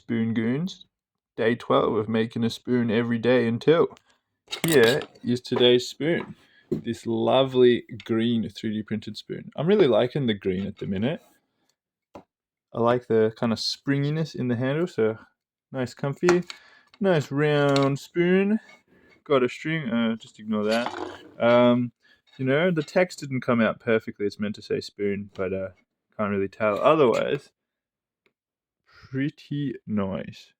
Spoon Goons. Day 12 of making a spoon every day until. Here is today's spoon. This lovely green 3D printed spoon. I'm really liking the green at the minute. I like the kind of springiness in the handle, so nice comfy. Nice round spoon. Got a string, just ignore that. The text didn't come out perfectly. It's meant to say spoon, but can't really tell. Otherwise, pretty nice.